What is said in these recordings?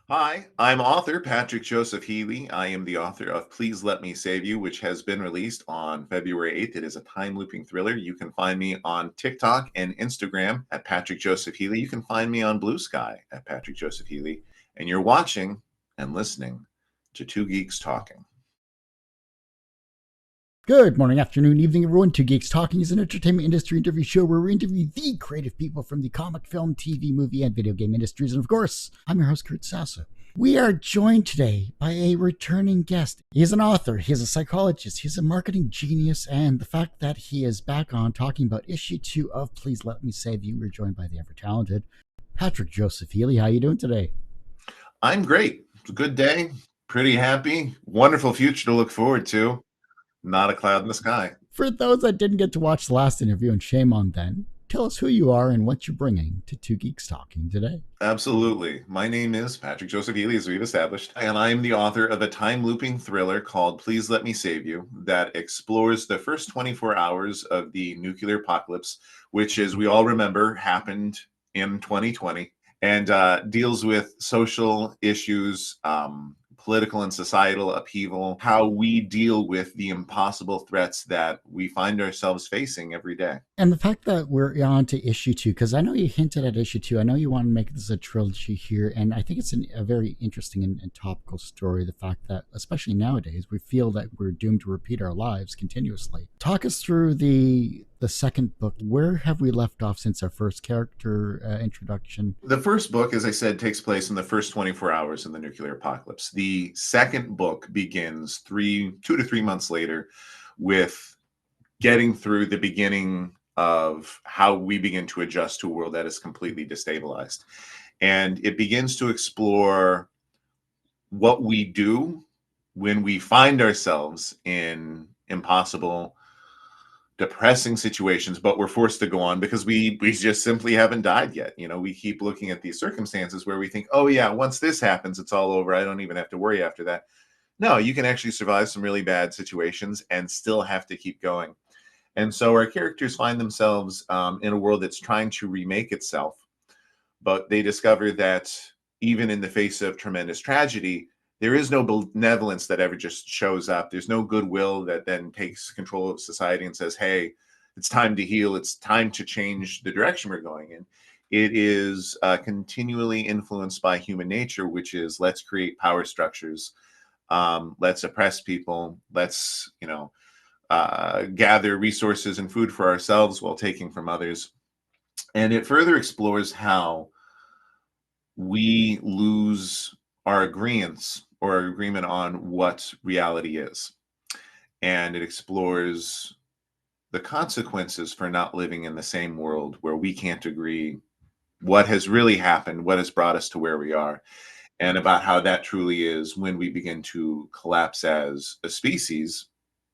Hi, I'm author Patrick Joseph Healy. I am the author of Please Let Me Save You, which has been released on February 8th. It is a time looping thriller. You can find me on TikTok and Instagram at Patrick Joseph Healy. You can find me on Blue Sky at Patrick Joseph Healy. And you're watching and listening to Two Geeks Talking. Good morning, afternoon, evening, everyone. Two Geeks Talking is an entertainment industry interview show where we interview the creative people from the comic, film, TV, movie, and video game industries. And of course, I'm your host, Kurt Sasso. We are joined today by a returning guest. He is an author, he is a psychologist, he's a marketing genius, and the fact that he is back on talking about issue 2 of Please Let Me Save You, we're joined by the ever-talented Patrick Joseph Healy. How are you doing today? I'm great. It's a good day. Pretty happy. Wonderful future to look forward to. Not a cloud in the sky. For those that didn't get to watch the last interview, and shame on them, tell us who you are and what you're bringing to Two Geeks Talking today. Absolutely. My name is Patrick Joseph Healy, as we've established, and I'm the author of a time-looping thriller called Please Let Me Save You that explores the first 24 hours of the nuclear apocalypse, which, as we all remember, happened in 2020, and deals with social issues, political and societal upheaval, how we deal with the impossible threats that we find ourselves facing every day. And the fact that we're on to issue 2, because I know you hinted at issue 2. I know you want to make this a trilogy here, and I think it's a very interesting and topical story. The fact that, especially nowadays, we feel that we're doomed to repeat our lives continuously. Talk us through the second book. Where have we left off since our first character introduction? The first book, as I said, takes place in the first 24 hours in the nuclear apocalypse. The second book begins 2 to 3 months later with getting through the beginning of how we begin to adjust to a world that is completely destabilized. And it begins to explore what we do when we find ourselves in impossible, depressing situations, but we're forced to go on because we just simply haven't died yet. We keep looking at these circumstances where we think, oh yeah, once this happens, it's all over. I don't even have to worry after that. No, you can actually survive some really bad situations and still have to keep going. And so our characters find themselves in a world that's trying to remake itself, but they discover that even in the face of tremendous tragedy, there is no benevolence that ever just shows up. There's no goodwill that then takes control of society and says, hey, it's time to heal. It's time to change the direction we're going in. It is continually influenced by human nature, which is let's create power structures. Let's oppress people. Let's, gather resources and food for ourselves while taking from others. And it further explores how we lose our agreements or our agreement on what reality is. And it explores the consequences for not living in the same world where we can't agree what has really happened, what has brought us to where we are, and about how that truly is when we begin to collapse as a species,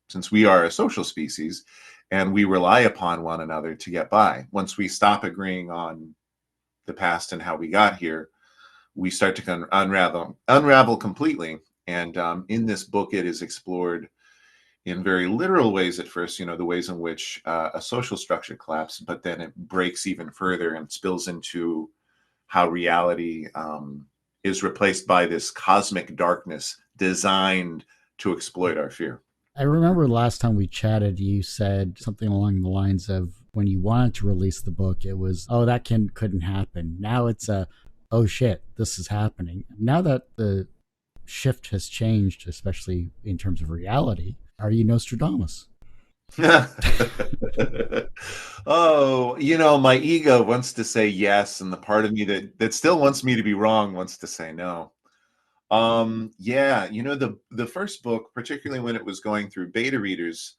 since we are a social species and we rely upon one another to get by. Once we stop agreeing on the past and how we got here, we start to unravel completely. And in this book, it is explored in very literal ways at first, the ways in which a social structure collapses, but then it breaks even further and spills into how reality is replaced by this cosmic darkness designed to exploit our fear. I remember last time we chatted, you said something along the lines of when you wanted to release the book, it was, oh, that couldn't happen. Now it's oh shit, this is happening. Now that the shift has changed, especially in terms of reality, are you Nostradamus? Oh, my ego wants to say yes, and the part of me that still wants me to be wrong wants to say no. Yeah, the first book, particularly when it was going through beta readers,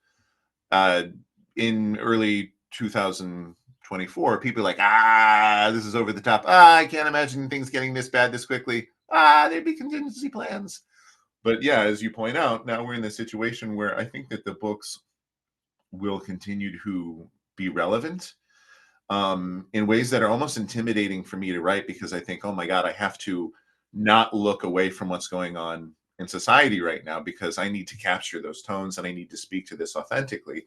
uh, in early 2024, people are like, this is over the top. I can't imagine things getting this bad this quickly. There'd be contingency plans. But yeah, as you point out, now we're in this situation where I think that the books will continue to be relevant in ways that are almost intimidating for me to write, because I think, oh my God, I have to not look away from what's going on in society right now, because I need to capture those tones and I need to speak to this authentically,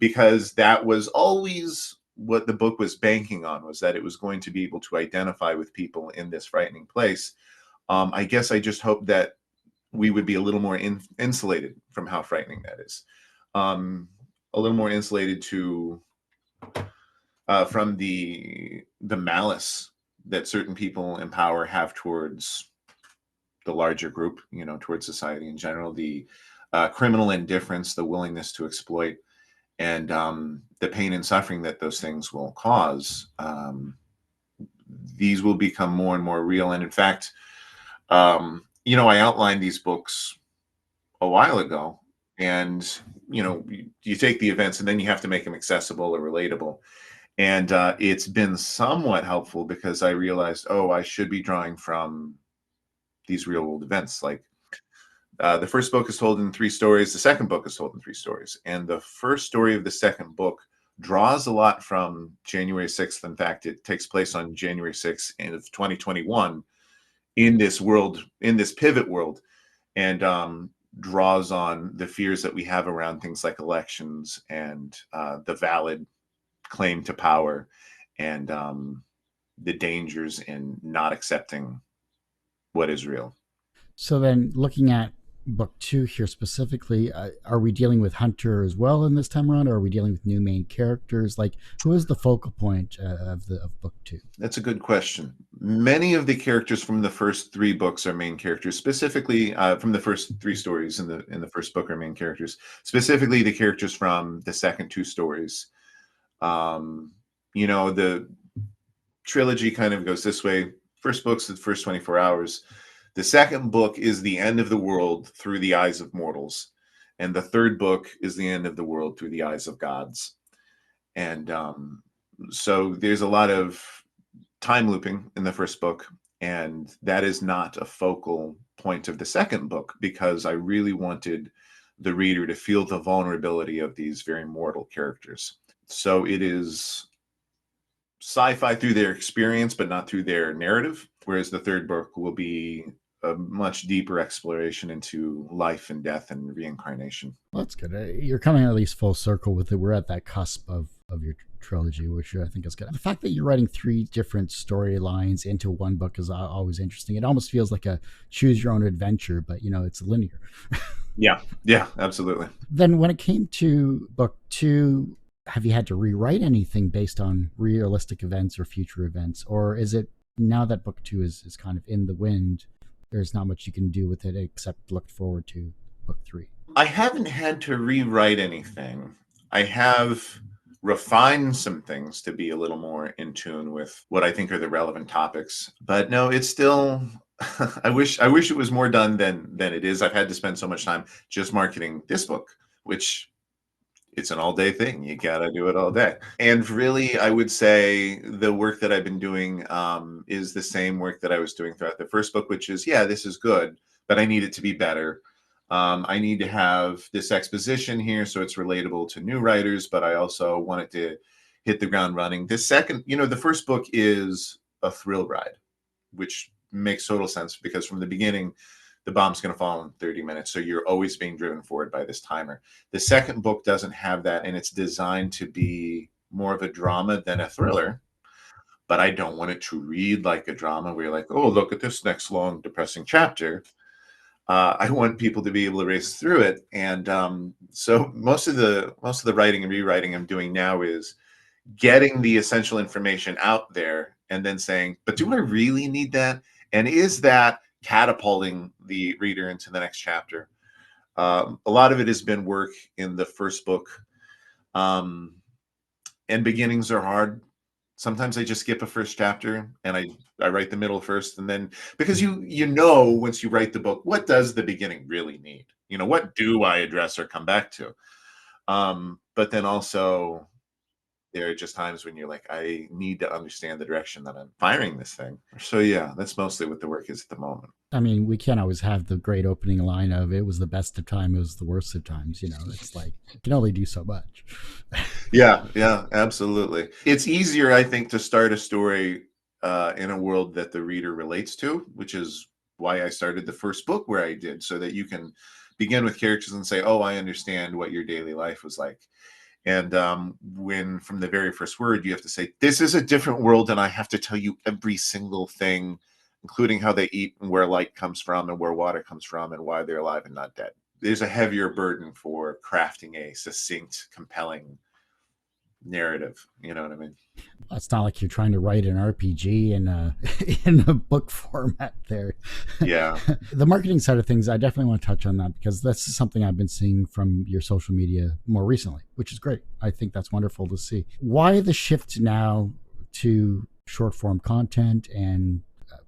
because that was always what the book was banking on, was that it was going to be able to identify with people in this frightening place. I guess I just hope that we would be a little more insulated from how frightening that is. A little more insulated to from the malice that certain people in power have towards the larger group, towards society in general, the criminal indifference, the willingness to exploit, and the pain and suffering that those things will cause. These will become more and more real. And in fact, I outlined these books a while ago, and you take the events and then you have to make them accessible or relatable. And it's been somewhat helpful because I realized, I should be drawing from these real world events. Like the first book is told in 3 stories. The second book is told in 3 stories. And the first story of the second book draws a lot from January 6th. In fact, it takes place on January 6th of 2021 in this world, in this pivot world, and draws on the fears that we have around things like elections and the valid claim to power, and the dangers in not accepting what is real. So then, looking at book 2 here specifically, are we dealing with Hunter as well in this time around, or are we dealing with new main characters? Like, who is the focal point of book 2? That's a good question. Many of the characters from the first 3 books are main characters. Specifically, from the first 3 stories in the first book are main characters. Specifically, the characters from the second 2 stories. The trilogy kind of goes this way. First book's the first 24 hours. The second book is the end of the world through the eyes of mortals. And the third book is the end of the world through the eyes of gods. And so there's a lot of time looping in the first book. And that is not a focal point of the second book, because I really wanted the reader to feel the vulnerability of these very mortal characters. So it is sci-fi through their experience, but not through their narrative. Whereas the third book will be a much deeper exploration into life and death and reincarnation. Well, that's good. You're coming at least full circle with it. We're at that cusp of your trilogy, which I think is good. The fact that you're writing 3 different storylines into one book is always interesting. It almost feels like a choose your own adventure, but it's linear. Yeah, absolutely. Then when it came to book 2, have you had to rewrite anything based on realistic events or future events? Or is it, now that book 2 is kind of in the wind, there's not much you can do with it except look forward to book 3? I haven't had to rewrite anything. I have refined some things to be a little more in tune with what I think are the relevant topics. But no, it's still I wish it was more done than it is. I've had to spend so much time just marketing this book, which it's an all-day thing. You gotta do it all day. And really, I would say the work that I've been doing is the same work that I was doing throughout the first book, which is, this is good, but I need it to be better. I need to have this exposition here so it's relatable to new writers, but I also want it to hit the ground running. The second, the first book is a thrill ride, which makes total sense because from the beginning, the bomb's going to fall in 30 minutes. So you're always being driven forward by this timer. The second book doesn't have that, and it's designed to be more of a drama than a thriller. But I don't want it to read like a drama where you're like, oh, look at this next long, depressing chapter. I want people to be able to race through it. And so most of the writing and rewriting I'm doing now is getting the essential information out there and then saying, but do I really need that? And is that catapulting the reader into the next chapter? A lot of it has been work in the first book. And beginnings are hard. Sometimes I just skip a first chapter and I write the middle first, and then because once you write the book, what does the beginning really need? What do I address or come back to? But then also there are just times when you're like, I need to understand the direction that I'm firing this thing. So yeah, that's mostly what the work is at the moment. I mean, we can't always have the great opening line of "it was the best of time, it was the worst of times." It's like you can only do so much. Yeah, absolutely. It's easier, I think, to start a story in a world that the reader relates to, which is why I started the first book where I did, so that you can begin with characters and say, oh, I understand what your daily life was like. And when from the very first word, you have to say, this is a different world, and I have to tell you every single thing including how they eat and where light comes from and where water comes from and why they're alive and not dead. There's a heavier burden for crafting a succinct, compelling narrative. You know what I mean? It's not like you're trying to write an RPG in a in a book format there. Yeah. The marketing side of things, I definitely want to touch on that because this is something I've been seeing from your social media more recently, which is great. I think that's wonderful to see. Why the shift now to short form content and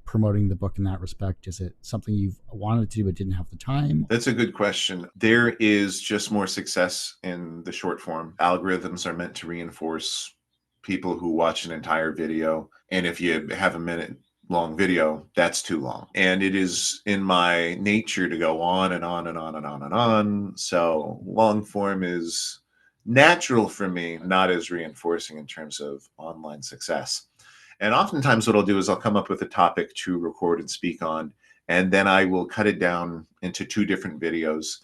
promoting the book in that respect? Is it something you've wanted to do but didn't have the time? That's a good question. There is just more success in the short form. Algorithms are meant to reinforce people who watch an entire video. And if you have a minute long video, that's too long. And it is in my nature to go on and on and on and on and on. So long form is natural for me, not as reinforcing in terms of online success. And oftentimes what I'll do is I'll come up with a topic to record and speak on, and then I will cut it down into 2 different videos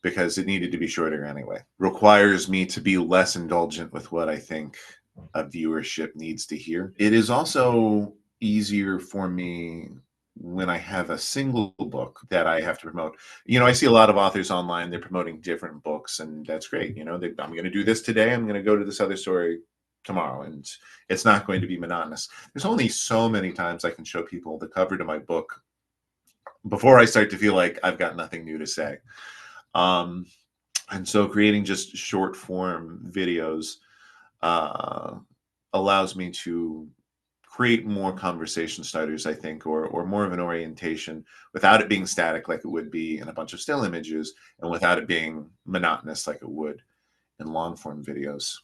because it needed to be shorter anyway. Requires me to be less indulgent with what I think a viewership needs to hear. It is also easier for me when I have a single book that I have to promote. I see a lot of authors online, they're promoting different books, and that's great. I'm going to do this today, I'm going to go to this other story tomorrow, and it's not going to be monotonous. There's only so many times I can show people the cover to my book before I start to feel like I've got nothing new to say. And so creating just short form videos allows me to create more conversation starters, I think, or more of an orientation without it being static like it would be in a bunch of still images, and without it being monotonous like it would in long form videos.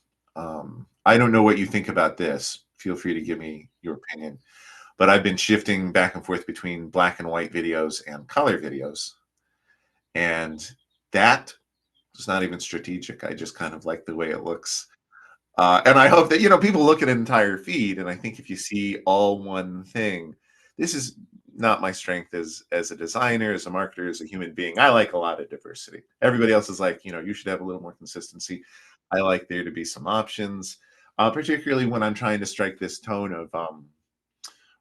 I don't know what you think about this. Feel free to give me your opinion. But I've been shifting back and forth between black and white videos and color videos. And that is not even strategic. I just kind of like the way it looks. And I hope that, people look at an entire feed. And I think if you see all one thing, this is not my strength as a designer, as a marketer, as a human being. I like a lot of diversity. Everybody else is like, you should have a little more consistency. I like there to be some options, particularly when I'm trying to strike this tone of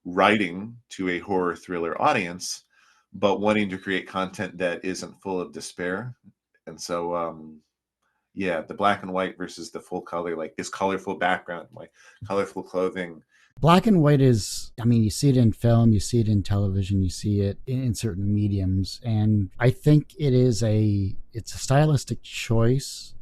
writing to a horror thriller audience, but wanting to create content that isn't full of despair. And so, yeah, the black and white versus the full color, like this colorful background, like colorful clothing. Black and white is, you see it in film, you see it in television, you see it in certain mediums. And I think it's a stylistic choice,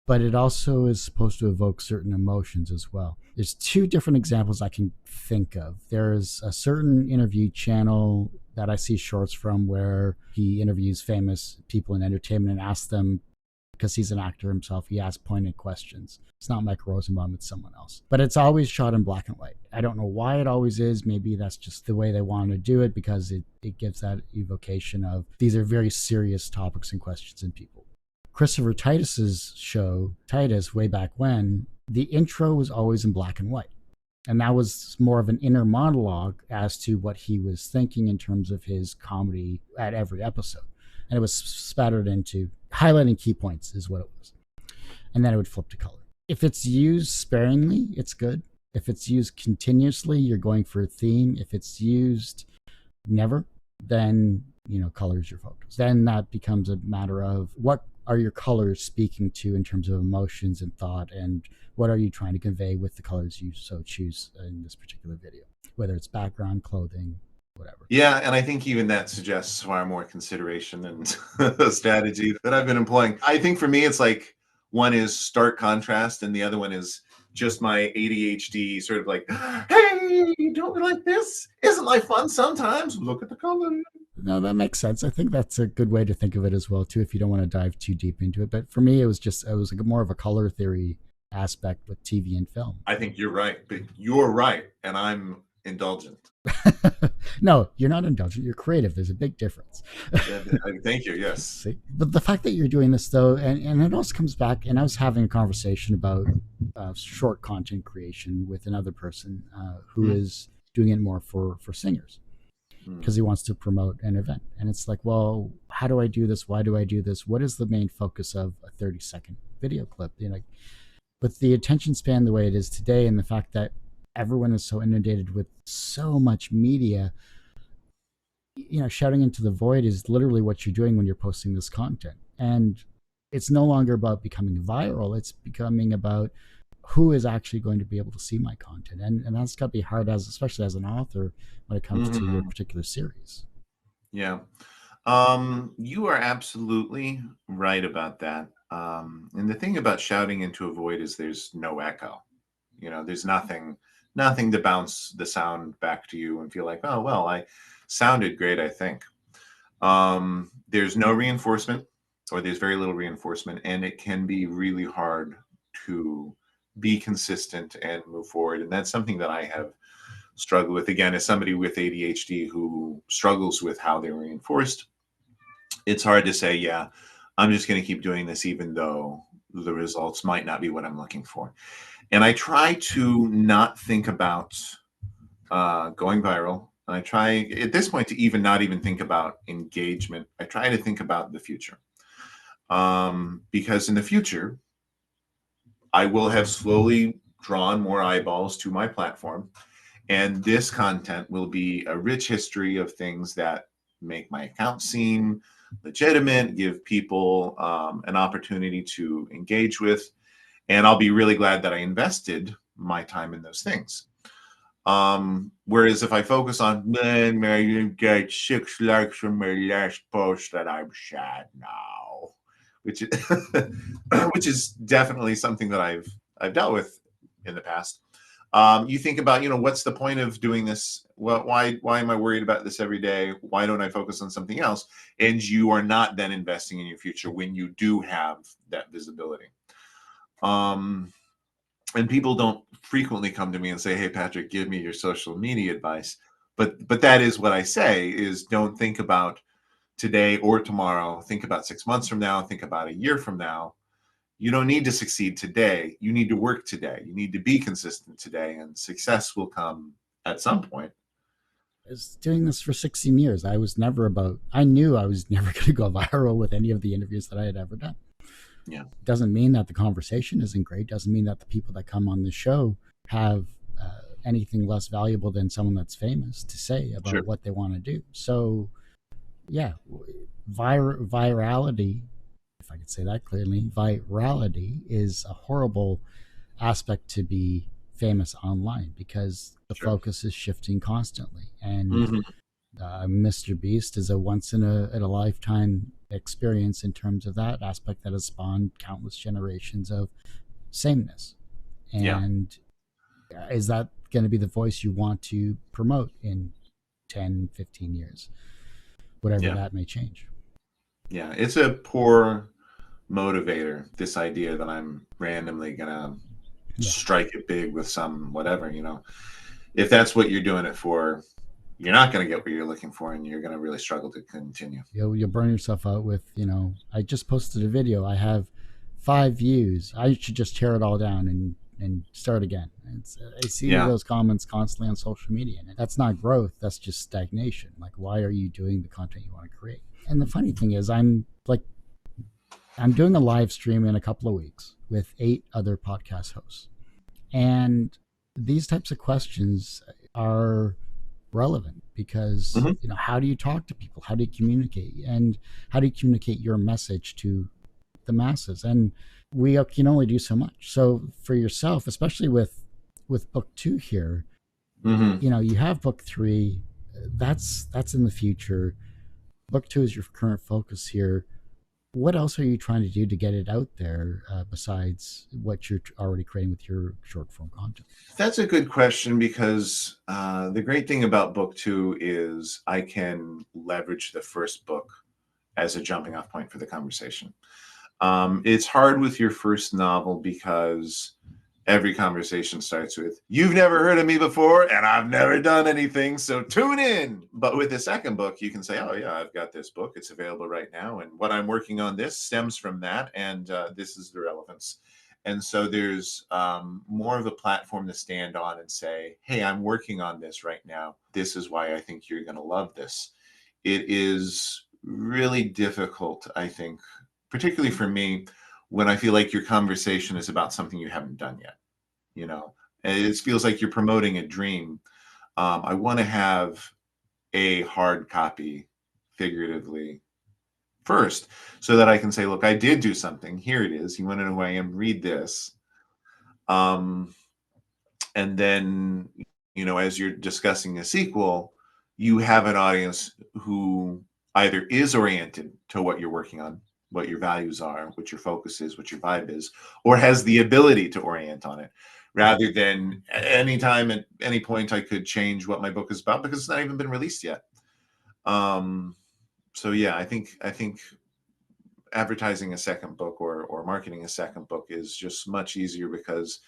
but it also is supposed to evoke certain emotions as well. There's 2 different examples I can think of. There's a certain interview channel that I see shorts from where he interviews famous people in entertainment and asks them, because he's an actor himself, he asks pointed questions. It's not Mike Rosenbaum, it's someone else. But it's always shot in black and white. I don't know why it always is. Maybe that's just the way they want to do it, because it gives that evocation of these are very serious topics and questions in people. Christopher Titus's show, Titus, way back when, the intro was always in black and white. And that was more of an inner monologue as to what he was thinking in terms of his comedy at every episode. And it was spattered into highlighting key points is what it was. And then it would flip to color. If it's used sparingly, it's good. If it's used continuously, you're going for a theme. If it's used never, then, color is your focus. Then that becomes a matter of what are your colors speaking to in terms of emotions and thought, and what are you trying to convey with the colors you so choose in this particular video, whether it's background, clothing, whatever. Yeah, and I think even that suggests far more consideration and the strategy that I've been employing. I think for me, it's like one is stark contrast, and the other one is just my ADHD sort of like, hey, don't we like this? Isn't life fun sometimes? Look at the color. No, that makes sense. I think that's a good way to think of it as well, too, if you don't want to dive too deep into it. But for me, it was more of a color theory aspect with TV and film. I think you're right, but you're right, and I'm indulgent. No, you're not indulgent. You're creative. There's a big difference. Thank you. Yes. See? But the fact that you're doing this, though, and it also comes back, and I was having a conversation about short content creation with another person who is doing it more for singers, because he wants to promote an event. And it's like, well, how do I do this? Why do I do this? What is the main focus of a 30-second video clip? With the attention span the way it is today, and the fact that everyone is so inundated with so much media, shouting into the void is literally what you're doing when you're posting this content. And it's no longer about becoming viral, it's becoming about who is actually going to be able to see my content. And that's got to be hard, especially as an author, when it comes to your Mhm. particular series. Yeah. You are absolutely right about that. And the thing about shouting into a void is there's no echo. There's nothing to bounce the sound back to you and feel like, oh well, I sounded great, I think. There's no reinforcement, or there's very little reinforcement, and it can be really hard to be consistent and move forward. And that's something that I have struggled with, again, as somebody with ADHD who struggles with how they're reinforced. It's hard to say, yeah, I'm just going to keep doing this, even though the results might not be what I'm looking for. And I try to not think about going viral. And I try at this point to even not even think about engagement. I try to think about the future. Because in the future, I will have slowly drawn more eyeballs to my platform. And this content will be a rich history of things that make my account seem legitimate, give people an opportunity to engage with. And I'll be really glad that I invested my time in those things. Whereas if I focus on, man, I didn't get 6 likes from my last post, that I'm sad now, which is, which is definitely something that I've dealt with in the past. You think about, what's the point of doing this? Well, why am I worried about this every day? Why don't I focus on something else? And you are not then investing in your future when you do have that visibility. Um, and people don't frequently come to me and say, hey Patrick, give me your social media advice, but that is what I say, is don't think about today or tomorrow, think about 6 months from now, think about a year from now. You don't need to succeed today, you need to work today, you need to be consistent today, and success will come at some point. I was doing this for 16 years. I knew I was never going to go viral with any of the interviews that I had ever done. Yeah, Doesn't mean that the conversation isn't great. Doesn't mean that the people that come on the show have anything less valuable than someone that's famous to say sure. about what they want to do. So, yeah, virality, if I could say that clearly, virality is a horrible aspect to be famous online because the Sure. focus is shifting constantly. And Hmm. Mr. Beast is a once in a lifetime experience in terms of that aspect that has spawned countless generations of sameness. Yeah, And is that going to be the voice you want to promote in 10, 15 years? Whatever yeah, that may change. yeah, it's a poor motivator, this idea that I'm randomly gonna Yeah. strike it big with some whatever. If that's what you're doing it for, you're not going to get what you're looking for, and you're going to really struggle to continue. You'll burn yourself out with, I just posted a video. I have 5 views. I should just tear it all down and start again. I see Yeah, those comments constantly on social media, and that's not growth. That's just stagnation. Like, why are you doing the content you want to create? And the funny thing is, I'm doing a live stream in a couple of weeks with 8 other podcast hosts, and these types of questions are relevant because hmm, how do you talk to people, how do you communicate, and how do you communicate your message to the masses? And we can only do so much. So for yourself, especially with book 2 here, hmm. you have book 3, that's in the future. Book 2 is your current focus here. What else are you trying to do to get it out there, besides what you're already creating with your short form content? That's a good question, because the great thing about book 2 is I can leverage the first book as a jumping off point for the conversation. It's hard with your first novel because every conversation starts with, you've never heard of me before, and I've never done anything, so tune in. But with the second book, you can say, oh, yeah, I've got this book. It's available right now. And what I'm working on, this stems from that. And this is the relevance. And so there's more of a platform to stand on and say, hey, I'm working on this right now. This is why I think you're going to love this. It is really difficult, I think, particularly for me, when I feel like your conversation is about something you haven't done yet. You know, and it feels like you're promoting a dream. I want to have a hard copy figuratively first, so that I can say, look, I did do something. Here it is. You want to know who I am? Read this. And then, as you're discussing a sequel, you have an audience who either is oriented to what you're working on, what your values are, what your focus is, what your vibe is, or has the ability to orient on it, rather than anytime at any point I could change what my book is about because it's not even been released yet. So yeah, I think advertising a second book or marketing a second book is just much easier, because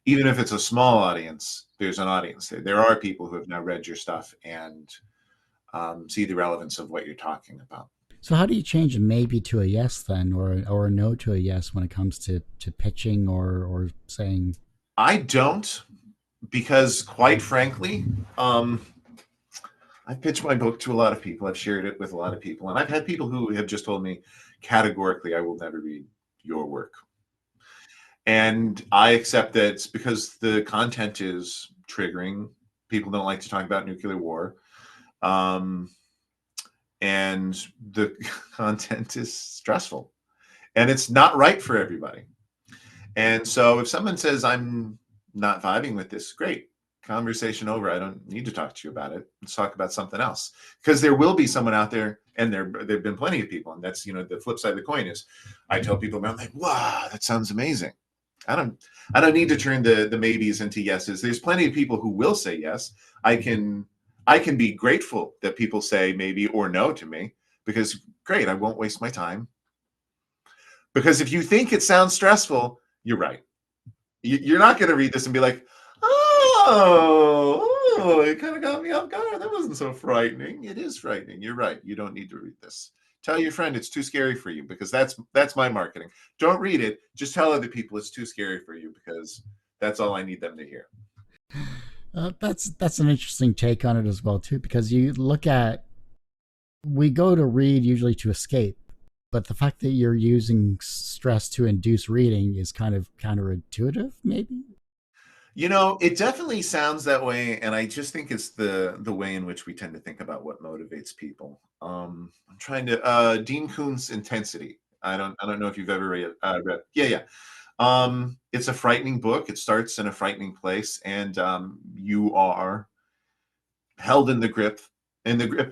even if it's a small audience, there's an audience there. There are people who have now read your stuff and see the relevance of what you're talking about. So how do you change a maybe to a yes then, or a no to a yes when it comes to pitching or saying? I don't, because quite frankly, I've pitched my book to a lot of people. I've shared it with a lot of people, and I've had people who have just told me categorically, I will never read your work. And I accept that it's because the content is triggering. People don't like to talk about nuclear war. And the content is stressful. And it's not right for everybody. And so if someone says, I'm not vibing with this, great. Conversation over. I don't need to talk to you about it. Let's talk about something else. Because there will be someone out there, and there've been plenty of people. And that's, the flip side of the coin is I tell people, I'm like, wow, that sounds amazing. I don't need to turn the maybes into yeses. There's plenty of people who will say yes. I can be grateful that people say maybe or no to me, because great, I won't waste my time. Because if you think it sounds stressful, you're right. You're not going to read this and be like, oh, it kind of got me off guard. That wasn't so frightening. It is frightening. You're right. You don't need to read this. Tell your friend it's too scary for you, because that's my marketing. Don't read it. Just tell other people it's too scary for you, because that's all I need them to hear. That's an interesting take on it as well too, because you look at, we go to read usually to escape, but the fact that you're using stress to induce reading is kind of counterintuitive, maybe. It definitely sounds that way, and I just think it's the way in which we tend to think about what motivates people. I'm trying to Dean Koontz Intensity. I don't know if you've ever read. Yeah. It's a frightening book. It starts in a frightening place, and you are held in the grip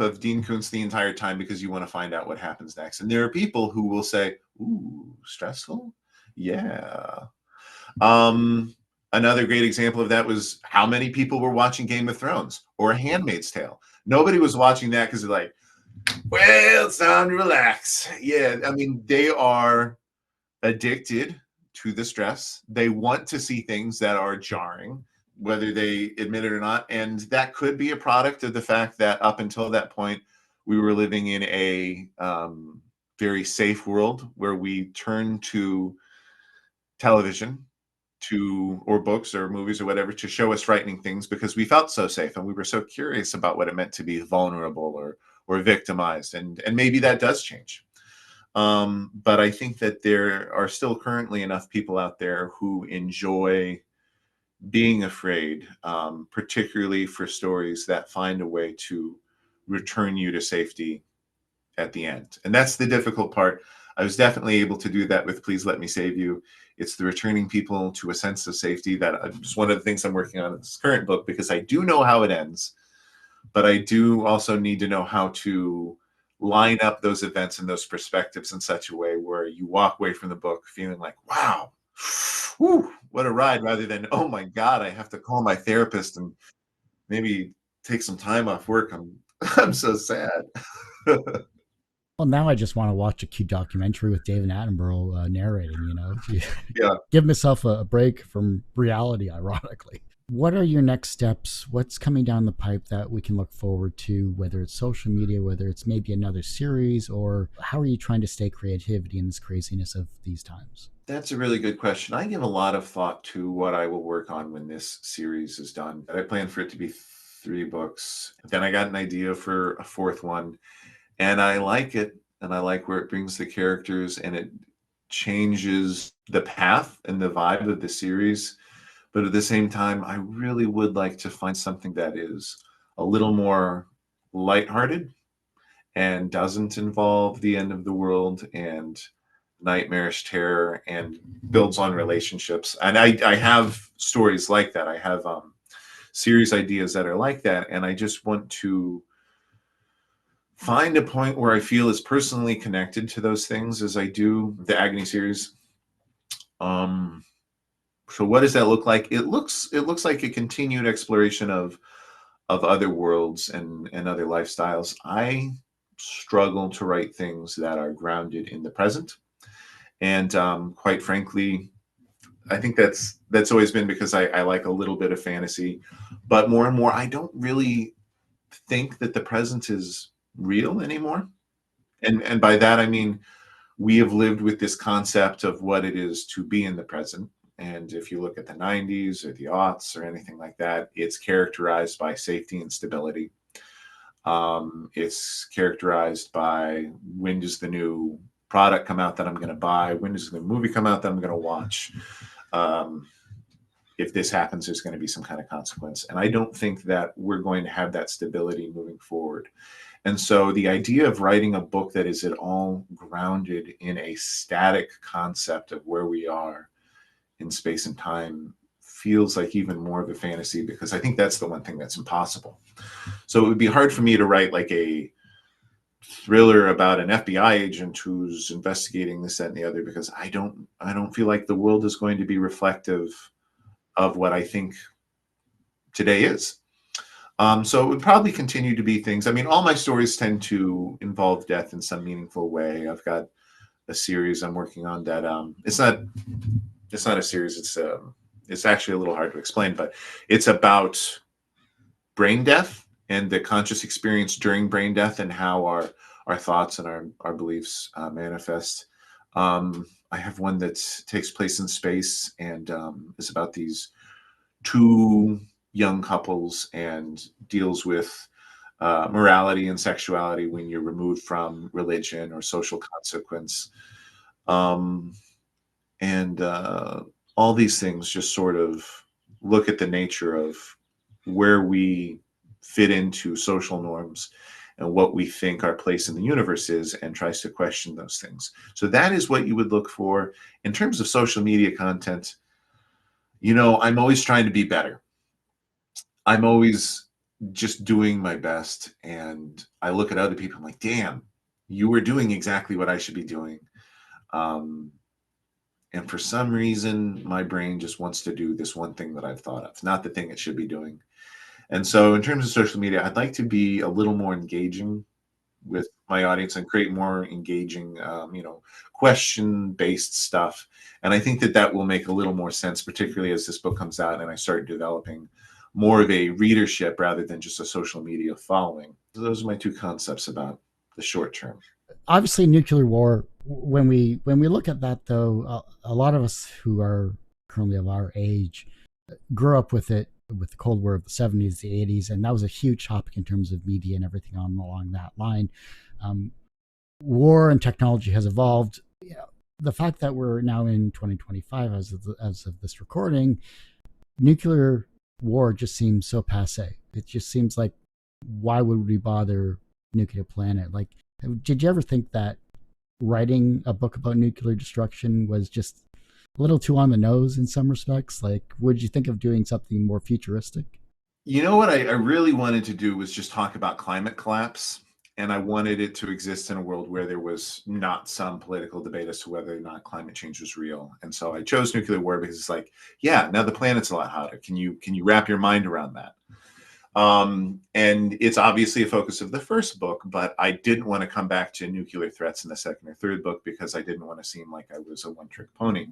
of Dean Koontz the entire time, because you want to find out what happens next. And there are people who will say, "Ooh, stressful." Yeah. Another great example of that was how many people were watching Game of Thrones or A Handmaid's Tale. Nobody was watching that because they're like, well, it's time to relax. Yeah, I mean, they are addicted to the stress. They want to see things that are jarring, whether they admit it or not. And that could be a product of the fact that up until that point, we were living in a very safe world where we turned to television or books or movies or whatever to show us frightening things, because we felt so safe and we were so curious about what it meant to be vulnerable or victimized. And maybe that does change. But I think that there are still currently enough people out there who enjoy being afraid, particularly for stories that find a way to return you to safety at the end. And that's the difficult part. I was definitely able to do that with Please Let Me Save You. It's the returning people to a sense of safety that is one of the things I'm working on in this current book, because I do know how it ends, but I do also need to know how to line up those events and those perspectives in such a way where you walk away from the book feeling like, wow, whew, what a ride, rather than, oh my God, I have to call my therapist and maybe take some time off work. I'm so sad. Well, now I just want to watch a cute documentary with David Attenborough narrating, Yeah. give myself a break from reality, ironically. What are your next steps? What's coming down the pipe that we can look forward to, whether it's social media, whether it's maybe another series, or how are you trying to stay creativity in this craziness of these times? That's a really good question. I give a lot of thought to what I will work on when this series is done. I plan for it to be 3 books. Then I got an idea for a 4th one, and I like it, and I like where it brings the characters, and it changes the path and the vibe of the series. But at the same time, I really would like to find something that is a little more lighthearted and doesn't involve the end of the world and nightmarish terror and builds on relationships. And I have stories like that. I have series ideas that are like that. And I just want to find a point where I feel as personally connected to those things as I do the Agony series. So what does that look like? It looks like a continued exploration of other worlds and other lifestyles. I struggle to write things that are grounded in the present, and quite frankly, I think that's always been because I like a little bit of fantasy, but more and more I don't really think that the present is real anymore. And by that I mean we have lived with this concept of what it is to be in the present. And if you look at the 90s or the aughts or anything like that, it's characterized by safety and stability. It's characterized by when does the new product come out that I'm going to buy? When does the movie come out that I'm going to watch? If this happens, there's going to be some kind of consequence. And I don't think that we're going to have that stability moving forward. And so the idea of writing a book that is at all grounded in a static concept of where we are in space and time feels like even more of a fantasy, because I think that's the one thing that's impossible. So it would be hard for me to write like a thriller about an FBI agent who's investigating this, that, and the other, because I don't feel like the world is going to be reflective of what I think today is. So it would probably continue to be things. I mean, all my stories tend to involve death in some meaningful way. I've got a series I'm working on that it's not a series. It's actually a little hard to explain, but it's about brain death and the conscious experience during brain death and how our thoughts and our beliefs manifest. I have one that takes place in space and is about these two young couples and deals with morality and sexuality when you're removed from religion or social consequence. And all these things just sort of look at the nature of where we fit into social norms and what we think our place in the universe is, and tries to question those things. So that is what you would look for in terms of social media content. I'm always trying to be better. I'm always just doing my best. And I look at other people, I'm like, damn, you were doing exactly what I should be doing. And for some reason, my brain just wants to do this one thing that I've thought of, not the thing it should be doing. And so in terms of social media, I'd like to be a little more engaging with my audience and create more engaging, question-based stuff. And I think that will make a little more sense, particularly as this book comes out and I start developing more of a readership rather than just a social media following. So those are my two concepts about the short term. Obviously, nuclear war. When we look at that, though, a lot of us who are currently of our age grew up with it, with the Cold War of the 70s, the 80s, and that was a huge topic in terms of media and everything along that line. War and technology has evolved. The fact that we're now in 2025 as of this recording, nuclear war just seems so passe. It just seems like, why would we bother nuclear planet? Like, did you ever think that writing a book about nuclear destruction was just a little too on the nose in some respects? Like, would you think of doing something more futuristic? What I really wanted to do was just talk about climate collapse. And I wanted it to exist in a world where there was not some political debate as to whether or not climate change was real. And so I chose nuclear war because it's like, yeah, now the planet's a lot hotter. Can you wrap your mind around that? And it's obviously a focus of the first book, but I didn't want to come back to nuclear threats in the second or third book because I didn't want to seem like I was a one-trick pony.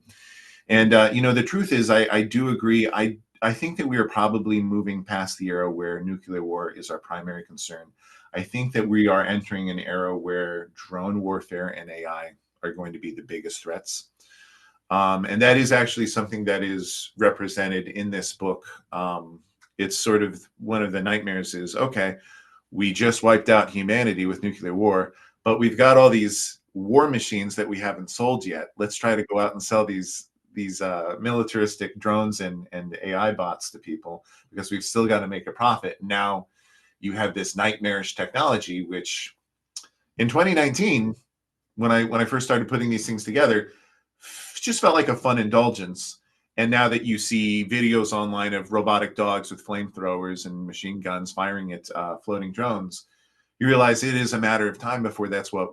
And the truth is, I do agree. I think that we are probably moving past the era where nuclear war is our primary concern. I think that we are entering an era where drone warfare and AI are going to be the biggest threats. And that is actually something that is represented in this book. It's sort of one of the nightmares is, okay, we just wiped out humanity with nuclear war, but we've got all these war machines that we haven't sold yet. Let's try to go out and sell these militaristic drones and AI bots to people because we've still got to make a profit. Now, you have this nightmarish technology, which in 2019, when I first started putting these things together, just felt like a fun indulgence. And now that you see videos online of robotic dogs with flamethrowers and machine guns firing at floating drones, you realize it is a matter of time before that's what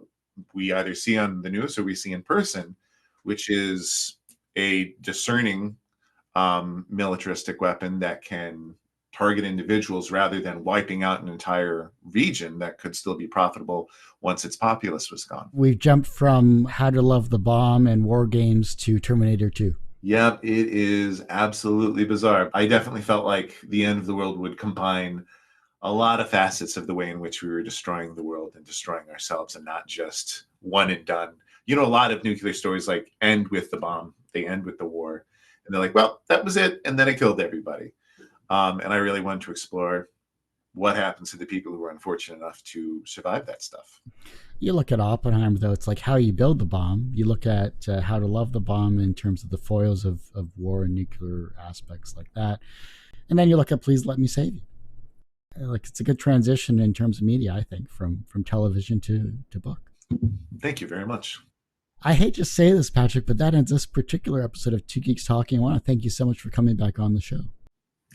we either see on the news or we see in person, which is a discerning militaristic weapon that can target individuals rather than wiping out an entire region that could still be profitable once its populace was gone. We've jumped from How to Love the Bomb and War Games to Terminator 2. Yep, it is absolutely bizarre. I definitely felt like the end of the world would combine a lot of facets of the way in which we were destroying the world and destroying ourselves, and not just one and done. You know, a lot of nuclear stories like end with the bomb, they end with the war, and they're like, well, that was it, and then it killed everybody. And I really wanted to explore what happens to the people who were unfortunate enough to survive that stuff. You look at Oppenheimer, though, it's like how you build the bomb. You look at How to Love the Bomb in terms of the foils of war and nuclear aspects like that. And then you look at Please Let Me Save You. Like, it's a good transition in terms of media, I think, from television to book. Thank you very much. I hate to say this, Patrick, but that ends this particular episode of Two Geeks Talking. I want to thank you so much for coming back on the show.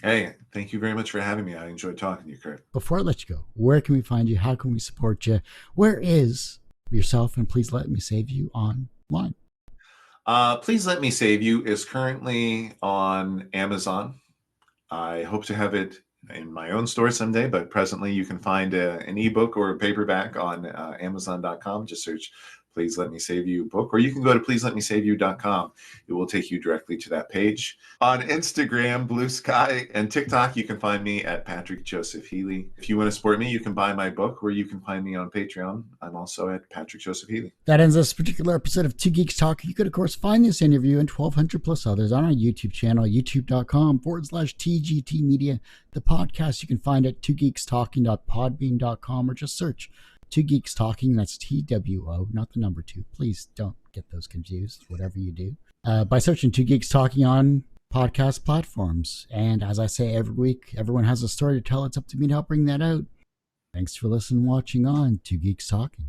Hey, thank you very much for having me. I enjoyed talking to you, Kurt. Before I let you go, where can we find you? How can we support you? Where is yourself and Please Let Me Save You online? Please Let Me Save You is currently on Amazon. I hope to have it in my own store someday, but presently you can find an ebook or a paperback on Amazon.com. Just search Please Let Me Save You book, or you can go to pleaseletmesaveyou.com. It will take you directly to that page. On Instagram, Blue Sky, and TikTok, you can find me at Patrick Joseph Healy. If you want to support me, you can buy my book, or you can find me on Patreon. I'm also at Patrick Joseph Healy. That ends this particular episode of Two Geeks Talking. You could, of course, find this interview and 1,200 plus others on our YouTube channel, youtube.com/TGT Media. The podcast you can find at twogeekstalking.podbean.com, or just search Two Geeks Talking. That's TWO, not the number 2. Please don't get those confused, whatever you do. By searching Two Geeks Talking on podcast platforms. And as I say every week, everyone has a story to tell. It's up to me to help bring that out. Thanks for listening and watching on Two Geeks Talking.